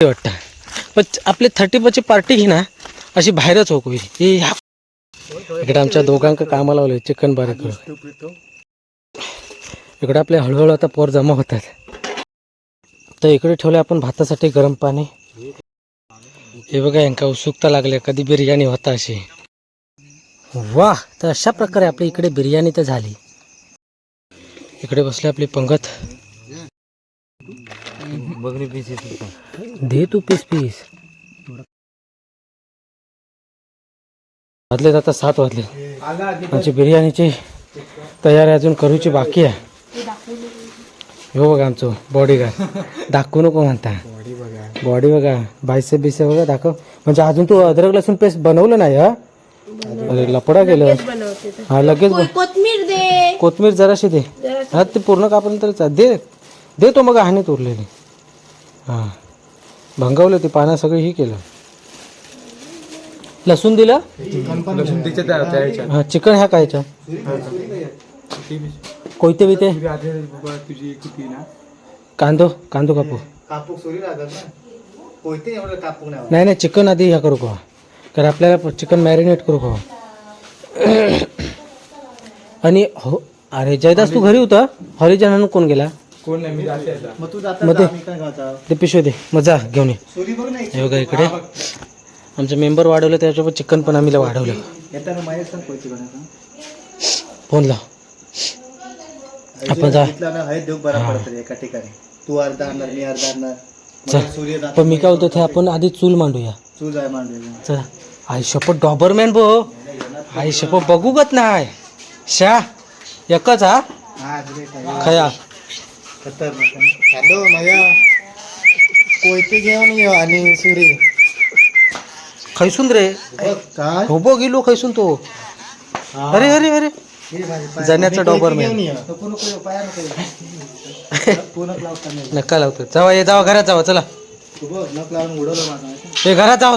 वाटतं. पण आपले 30ची पार्टी घे ना अशी बाहेरच हो कोई. इकडे आमच्या दोघांक कामाला लावले चिकन बारीक करून. इकडे आपले हळूहळू आता पोर जमा होतात. तर इकडे ठेवले आपण भातासाठी गरम पाणी. हे बघा यांका उत्सुकता लागली कधी बिर्याणी होता अशी. वाह. तर अशा प्रकारे आपल्या इकडे बिर्याणी तर झाली. इकडे बसले आपली पंगत. दे तू पीस पीस. वाजले आता 7 वाजले. आमची बिर्याणीची तयारी अजून करूची बाकी आहे. हो बघा आमचं बॉडीगार्ड. दाखवू नको म्हणता. बॉडी बघा बायसेप बिसेप बघा दाखव. म्हणजे अजून तू अद्रक लसूण पेस्ट बनवलं नाही. हा अरे लपडा गेलं. हा लगेच कोथमीर दे. कोथमीर जराशी दे. हा ते पूर्ण कापून तर दे. दे तो मग हानीत उरलेली. हां भंगवलं ते पानं सगळं ही केलं. लसूण दिलं. हां चिकन ह्या कायच्या कोयते बिते कांदो कांदो कापू. नाही नाही चिकन आधी ह्या करू का कारण आपल्याला चिकन मॅरिनेट करू का. आणि हो अरे जयदास तू घरी होता. हरिजनानं कोण गेला. ते पिशवी दे मग जा घेऊन ये. हे बघा इकडे आमचे मेंबर वाढवले त्याच्यावर चिकन पण आम्ही वाढवलं. फोन लाव आपण जा. पण मी काय होतो ते आपण आधी चूल मांडूया. चला आई शपथ डॉबरमॅन बो. आई शपथ बघू गत नाही शा एकच हा खया. हॅलो माया कोयते घेऊन ये आणि सुरी खैसून रे हो बघ गेलो खैसून तो. अरे अरे अरे जण्याचा डॉबरमॅन. नका लावतो. जावा ये जावा घरात जावा. चला हे घरात जावा.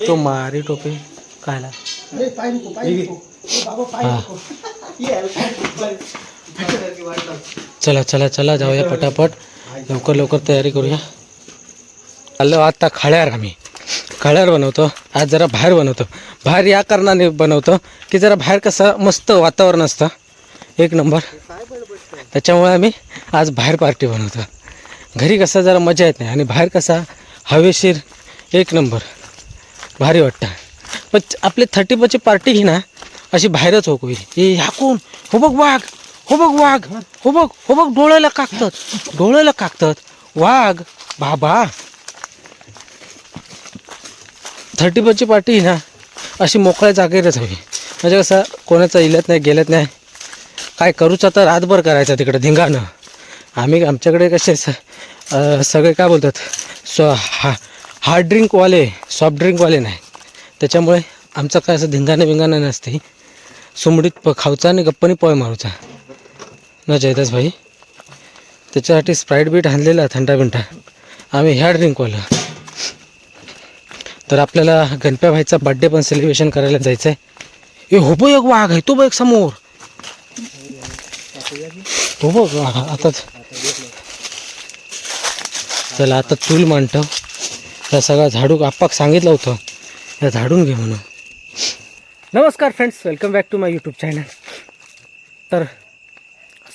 तो मारी टोपे कायला. चला चला चला जाऊया पटापट. लवकर लवकर तयारी करूया. आलो आता खळ्यावर. आम्ही खळ्यावर बनवतो आज. जरा बाहेर बनवतो. बाहेर या कारणाने बनवतो की जरा बाहेर कसं मस्त वातावरण असतं एक नंबर. त्याच्यामुळे आम्ही आज बाहेर पार्टी बनवतो. घरी कसं जरा मजा येत नाही आणि बाहेर कसा हवेशीर एक नंबर भारी वाटतं. पण आपले 30ची पार्टी घे ना अशी बाहेरच हो कोई. हे ह्या कोण. हो बघ वाघ. हो बघ वाघ. हो बघ हो बघ डोळ्याला काकतात. डोळ्याला काकतात वाघ बाबा. 30ची पार्टी ना अशी मोकळ्या जागेवरच हवी. म्हणजे कसं कोणाचं इलत नाही गेलत नाही काय करूच आता रातभर करायचं तिकडे धिंगाणं. आम्ही आमच्याकडे कसे सगळे काय बोलतात हार्ड ड्रिंकवाले सॉफ्ट ड्रिंकवाले नाही. त्याच्यामुळे आमचं काय असं धिंगाणं बिंगाणं नसते. सुमडीत खाऊचा आणि गप्पानी पोय मारूचा न जयदास भाई. त्याच्यासाठी स्प्राईट बीट आणलेला थंडा बिंटा. आम्ही ह्या ड्रिंकवाला. तर आपल्याला गणप्या भाईचा बड्डे पण सेलिब्रेशन करायला जायचं आहे. हे हो बघ एक वाघ आहे तो बघ एक समोर. हो बघ आता चला आता चूल मांडतो. ह्या सगळा झाडू आप्पाक सांगितलं होतं ह्या झाडून घे म्हणून. नमस्कार friends welcome back to my YouTube channel. तर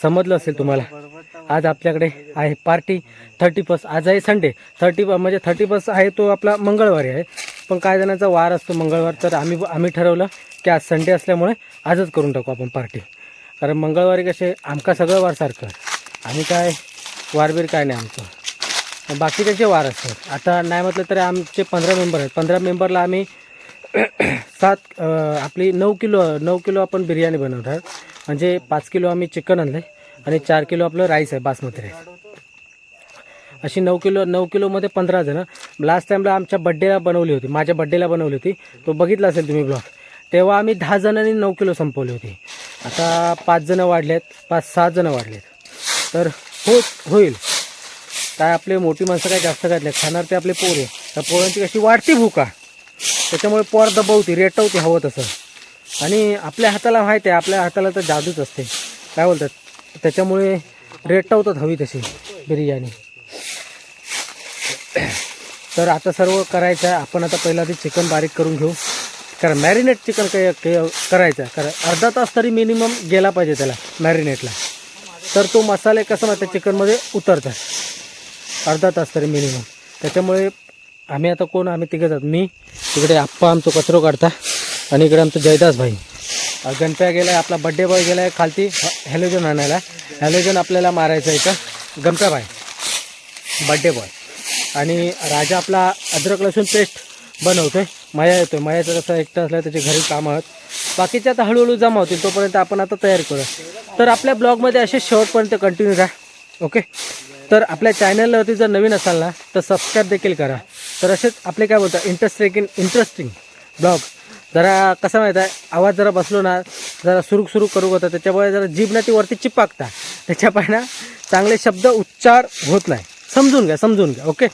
समजलं असेल तुम्हाला आज आपल्याकडे आहे पार्टी 31. आज आहे संडे. 31 आहे तो आपला मंगळवारी आहे. पण काय जणांचा वार असतो मंगळवार. तर आम्ही ठरवलं की आज संडे असल्यामुळे आजच करून टाकू आपण पार्टी. कारण मंगळवारी कसे आमका सगळं वार सारखं. आम्ही काय वारबीर काय नाही आमचं. बाकी त्याचे वार असतात. आता नाही म्हटलं तरी आमचे 15 मेंबर आहेत. 15 मेंबरला आम्ही 9 किलो आपण बिर्याणी बनवतात. म्हणजे 5 किलो आम्ही चिकन आणलं आहे आणि 4 किलो आपलं राईस आहे बासमती राईस. अशी 9 किलोमध्ये 15 जणं. लास्ट टाईमला आमच्या बड्डेला बनवली होती. माझ्या बड्डेला बनवली होती. तो बघितला असेल तुम्ही ब्लॉग. तेव्हा आम्ही 10 जणांनी 9 किलो संपवली होती. आता 5 जणं वाढलेत. 5-6 जणं वाढलेत. तर होईल काय. आपले मोठी माणसं काय जास्त घातले खाणार ते आपले पोर आहे. त्या पोरांची कशी वाढती भूका. त्याच्यामुळे पोर दबवती रेटवती हवं तसं. आणि आपल्या हाताला माहीत आहे आपल्या हाताला तर जादूच असते काय बोलतात. त्याच्यामुळे रेटवतात हवी तशी बिर्याणी. तर आता सर्व करायचं आहे. आपण आता पहिला ते चिकन बारीक करून घेऊ, कारण मॅरिनेट चिकन करायचं आहे. कारण अर्धा तास तरी मिनिमम गेला पाहिजे त्याला मॅरिनेटला, तर तो मसाले कसं माहिती चिकनमध्ये उतरतात अर्धा तास तरी मिनिमम. त्याच्यामुळे आम्ही आता कोण, आम्ही तिघं जात, मी तिकडे आप्पा आमचं कचरो काढता, आणि इकडे आमचं जयदास भाई, गणप्या गेला आहे, आपला बड्डे बॉय गेला आहे खालती हॅलोजन आणायला. हॅलोजन आपल्याला मारायचं आहे इथं गणप्या भाई बड्डे बॉय, आणि राजा आपला अद्रक लसूण पेस्ट बनवतोय. मया येतोय, मयाचं कसं एकटं असलं त्याचे घरी कामं आहेत, बाकीचे आता हळूहळू जमा होतील, तोपर्यंत आपण आता तयारी करू. तर आपल्या ब्लॉगमध्ये असे शेवटपर्यंत कंटिन्यू राहा. ओके, तर आपल्या चॅनलवरती जर नवीन असाल ना तर सबस्क्राईब देखील करा. तर असेच आपले काय बोलतात इंटरेस्टिंग ब्लॉग, जरा कसं माहीत आहे, आवाज जरा बसलो ना जरा सुरू करू होता, त्याच्यामुळे जरा जीभ ना ती वरती चिपकता, त्याच्यामुळे ना चांगले शब्द उच्चार होत नाही, समजून घ्या. ओके,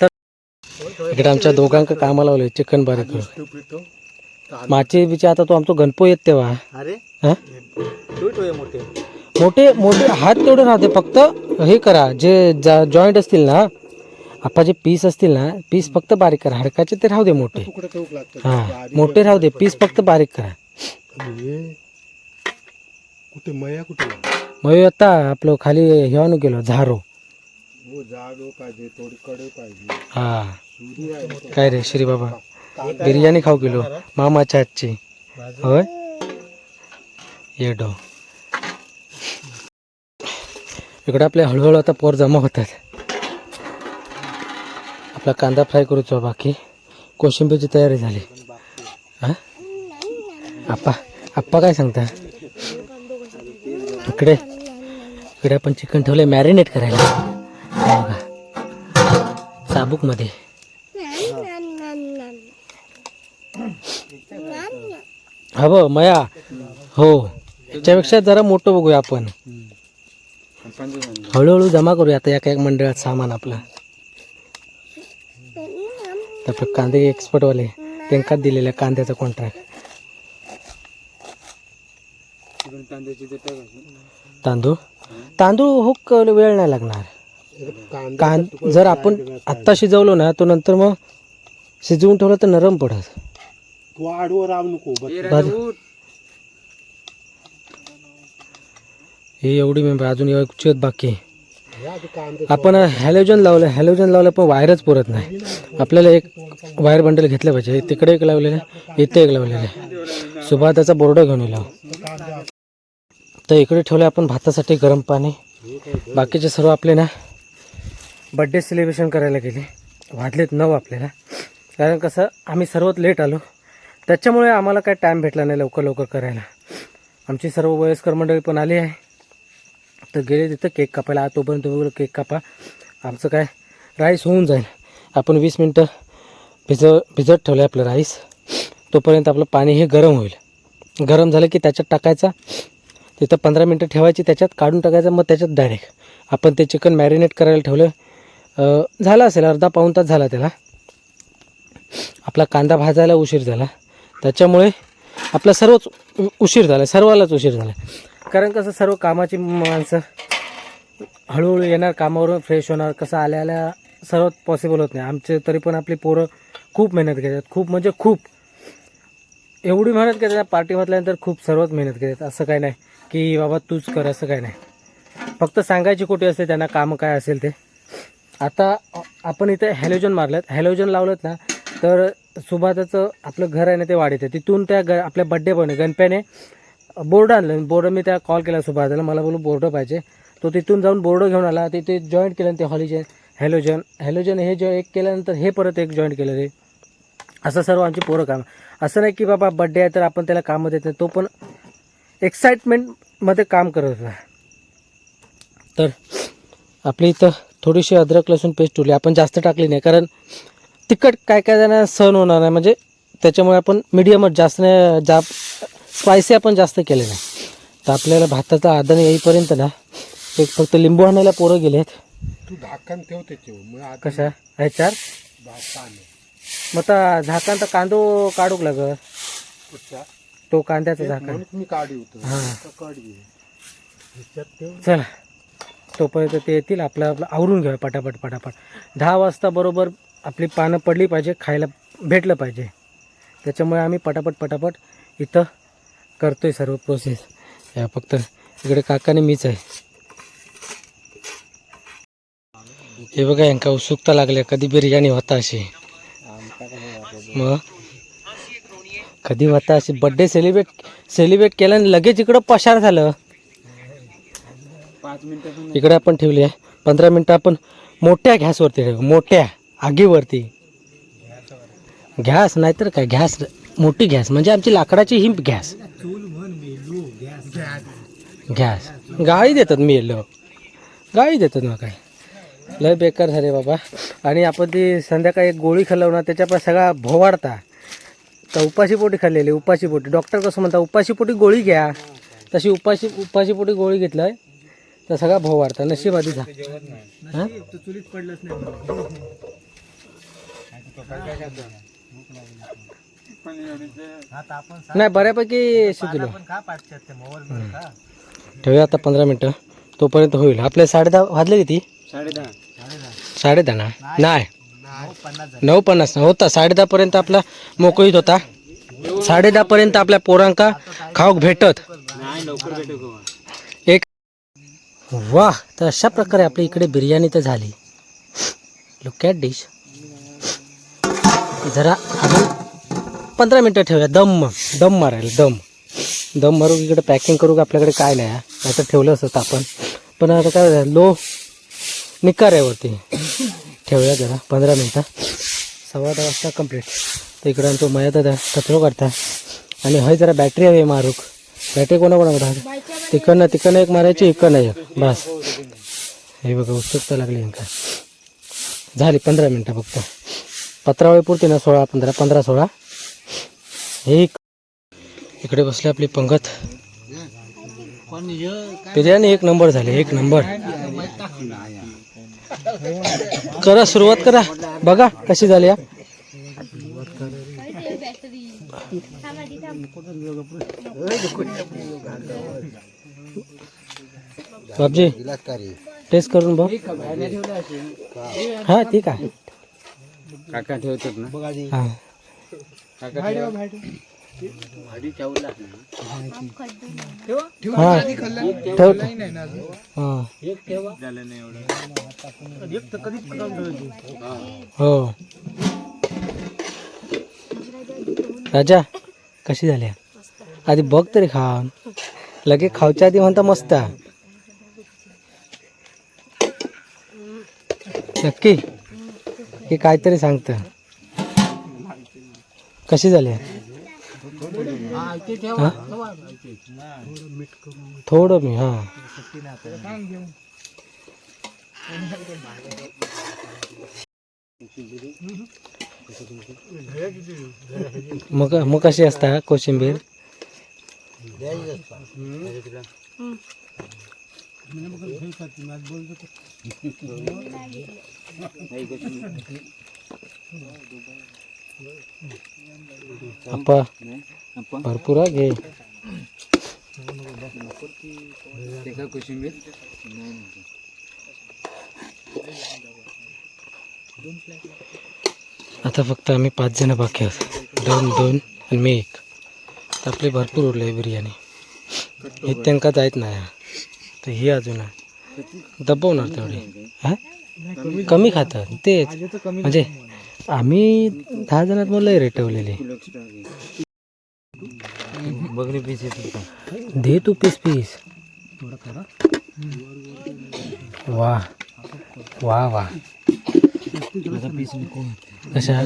तर इकडे आमच्या दोघांका कामाला लावले चिकन बारीक करून. माचे बिचे आता तो आमचा गणपो येत तेव्हा, अरे हां मोठे मोठे हात तेवढे राहते, फक्त हे करा जे जॉईंट असतील ना, आपा जे पीस असतील ना, पीस फक्त बारीक करा, हाडकाचे ते राहू दे मोठे, हां मोठे राहू दे, पीस फक्त बारीक करा. कुठे मया कुठे मग आता आपलं खाली ह्यानं गेलो झारो, पाहिजे थोडी कडे पाहिजे. हां काय रे श्री बाबा, बिर्याणी खाऊ गेलो मामाच्या हातची, होय येडो. इकडे आपले हळूहळू आता पोर जमा होतात. आपला कांदा फ्राय करूचो, बाकी कोशिंबीरची तयारी झाली. हां आप्पा काय सांगता. इकडे आपण चिकन ठेवले मॅरिनेट करायला, बघा चाबूकमध्ये. हवं मया, हो याच्यापेक्षा जरा मोठं बघूया आपण, हळूहळू जमा करूया आता एका एक मंडळात सामान आपलं. तर कांदे एक्सपर्टवाले त्यांकाच दिलेला कांद्याचा कॉन्ट्रॅक्ट. तांदूळ हो वेळ नाही लागणार. जर आपण आत्ता शिजवलो ना तो नंतर मग शिजवून ठेवलं तर नरम पडत. तू आडवर राहू नको. हे एवढी मेंबर अजून एवढी बाकी. आपण हॅलोजन लावलं पण वायरच पुरत नाही. आपल्याला एक वायर बंडल घेतलं पाहिजे. तिकडे एक लावलेलं आहे, इथे एक लावलेलं आहे. सुभाताचा बोर्ड घेऊन येलो. तर इकडे ठेवलं आपण भातासाठी गरम पाणी. बाकीचे सर्व आपले ना बड्डे सेलिब्रेशन करायला गेले. वाजलेत 9 आपल्याला, कारण कसं आम्ही सर्वात लेट आलो, त्याच्यामुळे आम्हाला काय टाईम भेटला नाही लवकर करायला. आमची सर्व वयस्कर मंडळी पण आली आहे. तर गेले तिथं केक कापायला. तोपर्यंत केक कापा, आमचं काय राईस होऊन जाईल. आपण 20 मिनटं भिजत ठेवलं आहे आपलं राईस. तोपर्यंत आपलं पाणी हे गरम होईल. गरम झालं की त्याच्यात टाकायचा, तिथं 15 मिनटं ठेवायची, त्याच्यात काढून टाकायचं. मग त्याच्यात डायरेक्ट आपण ते चिकन मॅरिनेट करायला ठेवलं. झालं असेल अर्धा पाऊण तास झाला त्याला. आपला कांदा भाजायला उशीर झाला, त्याच्यामुळे आपला सर्वच उशीर झाला, सर्वालाच उशीर झाला. कारण कसं सर्व कामाची माणसं हळूहळू येणार कामावरून, फ्रेश होणार. कसं आल्या सर्वात पॉसिबल होत नाही. आमचे तरी पण आपली पोरं खूप मेहनत घेतात, खूप म्हणजे खूप. एवढी मेहनत घेतात पार्टी म्हटल्यानंतर, खूप सर्वच मेहनत घेतात. असं काय नाही की बाबा तूच कर, असं काय नाही. फक्त सांगायची कुठे असते त्यांना कामं काय असेल ते. आता आपण इथे हॅलोजन मारलं, हॅलोजन लावलं ना, तर सुभाताचं आपलं घर आहे ना ते वाढीत आहे. तिथून त्या आपल्या बड्डे बॉयने गणप्याने बोर्ड आणलं. बोर्ड मी त्या कॉल केला सुभाताला, मला बोलू बोर्ड पाहिजे. तो तिथून जाऊन बोर्ड घेऊन आला. तिथे जॉईंट केलं ते हॅलोजन हे एक केल्यानंतर हे परत एक जॉईंट केलं रे. असं सर्व आमची पोरं काम. असं नाही की बाबा बड्डे आहे तर आपण त्याला कामं देत नाही. तो पण एक्साइटमेंटमध्ये काम करत होता. तर आपली इथं थोडीशी अद्रक लसूण पेस्ट उरली. आपण जास्त टाकली नाही, कारण तिखट काय जणांना सहन होणार नाही. म्हणजे त्याच्यामुळे आपण मीडियमच, जास्त नाही स्पायसी आपण जास्त केले नाही. तर आपल्याला भाताचा आदान येईपर्यंत ना एक फक्त लिंबू आणायला पोरं गेलेत. तू झाकण ठेव त्याच्यावर. कशा ह्याच्यावर मग आता झाकण तर कांदो काढूक लागत. तो कांद्याचं झाकण मी काढी होतो. हां काढी चला. तोपर्यंत ते येतील. आपलं आपलं आवरून घ्या पटापट पटापट. 10 वाजता बरोबर आपली पानं पडली पाहिजे, खायला भेटलं पाहिजे. त्याच्यामुळे आम्ही पटापट पटापट इथं करतोय सर्व प्रोसेस. या फक्त इकडे काकाने मीच आहे. हे बघा यांका उत्सुकता लागली कधी बिर्याणी होता अशी. मग कधी होता अशी बड्डे सेलिब्रेट केला आणि लगेच इकडं पसार झालं. 5 मिनिटं इकडे आपण ठेवली आहे 15 मिनटं आपण मोठ्या गॅसवरती ठेवू. मोठ्या आगीवरती. गॅस नाहीतर काय गॅस मोठी गॅस म्हणजे आमची लाकडाची ही गॅस. गॅस गाळी देतात गाळी देतात ना काय. लय बेकार झाले बाबा. आणि आपण ती संध्याकाळी एक गोळी खाल्लो ना त्याच्यापासून सगळा भोवाडता. तर उपाशीपोटी खाल्लेली उपाशीपोटी. डॉक्टर कसं म्हणतात उपाशीपोटी गोळी घ्या. तशी उपाशीपोटी गोळी घेतलं तर सगळा भोवाडता. नशीब आधी हां नाही बऱ्यापैकी शिकलो. ठेवूया आता 15 मिनटं तोपर्यंत होईल. आपले 10:30 वाजले किती? 10:30 ना नाही 9:50 होता. 10:30 पर्यंत आपला मोकळीत होता. 10:30 पर्यंत आपल्या पोरांका खाऊक भेटत. एक वाह. तर अशा प्रकारे आपली इकडे बिर्याणी तर झाली. Look at dish. जरा अजून 15 मिनटं ठेवूया. दम मारायला दम मारू. इकडे पॅकिंग करू. आपल्याकडे काय नाही नाहीतर ठेवलं असतं आपण. पण आता काय लो निकाऱ्यावरती ठेवूया जरा 15 मिनटं. 10:15 वाजता कंप्लीट. तर इकडं आमचं मया दादा कचरो काढता. आणि हय जरा बॅटरी हवी मारूक. बॅटरी कोणाकोणा तिकडनं एक मारायची इकडनं एक बस. हे बघा उत्सुकता लागली यांका. झाली 15 मिनटं फक्त. पत्रावळी पुरते ना 15-16. हे इकडे बसले आपली पंगत. बिर्याणी एक नंबर झाली. एक नंबर. करा सुरुवात करा. बघा कशी झाली. बापजी टेस्ट करून बघ. हा ठीक आहे. काका ठेवतात ना. हां ठेवतो. हो राजा कशी झाली आधी बघ तरी खाऊन. लगे खाऊच्या आधी म्हणता मस्त. नक्की की काहीतरी सांगतं. कशी झाली. थोडं मी हां मग कशी असता कोशिंबीर. अप्पा भरपूर घे. आता फक्त आम्ही 5 जण बाकी आहोत. 2 आणि मी 1. तर आपले भरपूर उरले बिर्याणी. हे त्यांका जायत नाही. तर ही अजून दबवणार तेवढी. हां कमी खातात तेच. म्हणजे आम्ही 10 जणात मला लय रेटवलेली. बघरी पीस दे तू पीस. वा वा वा. कशा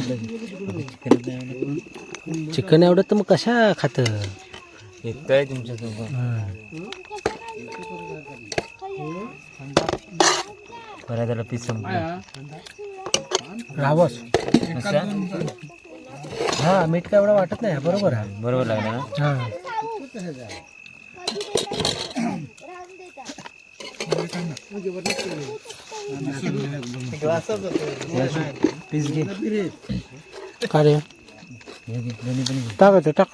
चिकन आवडत तर मग कशा खात. येतंय तुमच्यासोबत. बरं त्याला पीस संपलं. रावस हा मीठ काय एवढं वाटत नाही. बरोबर आहे. बरोबर लागलं ना. हां पीस घे. का रे टाक.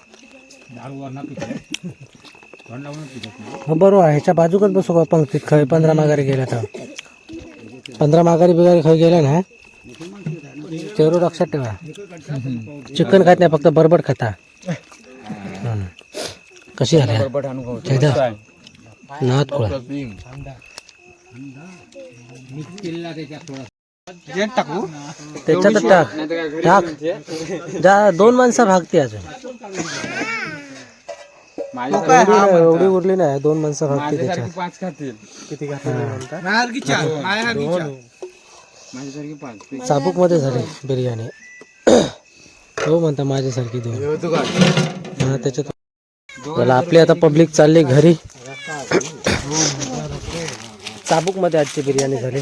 हो बरोबर आहे. ह्याच्या बाजूकच बसू का पंक्तीत खय 15 माघारी गेल्या तर 15 माघारी बिगारी खय गेल्या ना तेवढं लक्षात ठेवा. चिकन खात नाही फक्त बरबट खाता. कशी झाली नात कोळा त्याच्यात टाक टाक जा 2 माणसं भागते अजून एवढी उरली नाही 2 माणसं भागते त्याच्यात. किती चाबूक मध्ये झाली बिर्याणी. हो म्हणता माझ्यासारखी 2 हा त्याच्यात. मला आपली आता पब्लिक चालली घरी. चाबूक मध्ये आजची बिर्याणी झाली.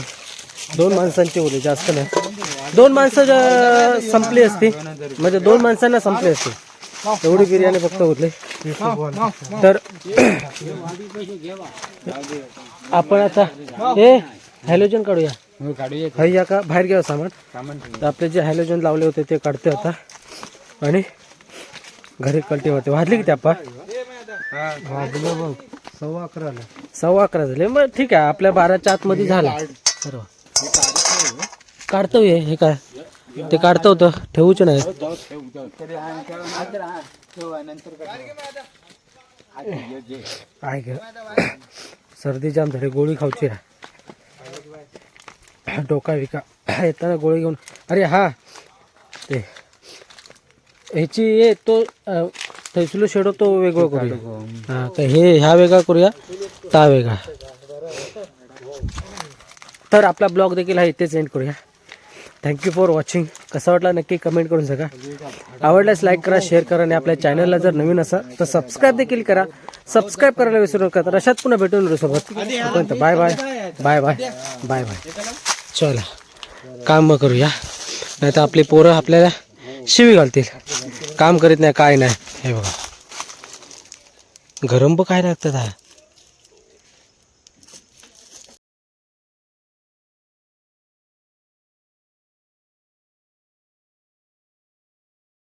2 माणसांची उरली जास्त नाही. 2 माणसं संपली असती म्हणजे 2 माणसांना संपली असती एवढी बिर्याणी फक्त उरली. तर आपण आता हे हॅलोजन काढूया. या का बाहेर घ्या सामान. तर आपले जे हॅलोजन लावले होते ते काढते आता आणि घरी कल्टी होते. वाजली किती आपण 11:15 झाले. मग ठीक आहे आपल्या 12च्या आतमध्ये झाला सर्व. काढतो हे काय ते काढतो होतं ठेवूच नाही. आहे सर्दी जाम झाली. गोळी खाऊची डोका विका येताना गोळी घेऊन. अरे हा ते ह्याची ये तो थैसलो शेडो तो वेगळं करूया. हा तर हे ह्या वेगळा करूया ता वेगळा. तर आपला ब्लॉग देखील हा इथेच एंड करूया. Thank you for watching. कसा वाटला नक्की कमेंट करून सांगा. आवडल्यास लाईक करा शेअर करा आणि आपल्या चॅनलला जर नवीन असाल तर सबस्क्राईब देखील करा. सबस्क्राईब करायला विसरू नका. तर अशात पुन्हा भेटून सोबत. Bye bye bye bye bye bye. चला काम करूया नाही तर आपली पोरं आपल्याला शिवी घालतील. काम करीत नाही काय नाही. हे बघा गरम काय लागतं.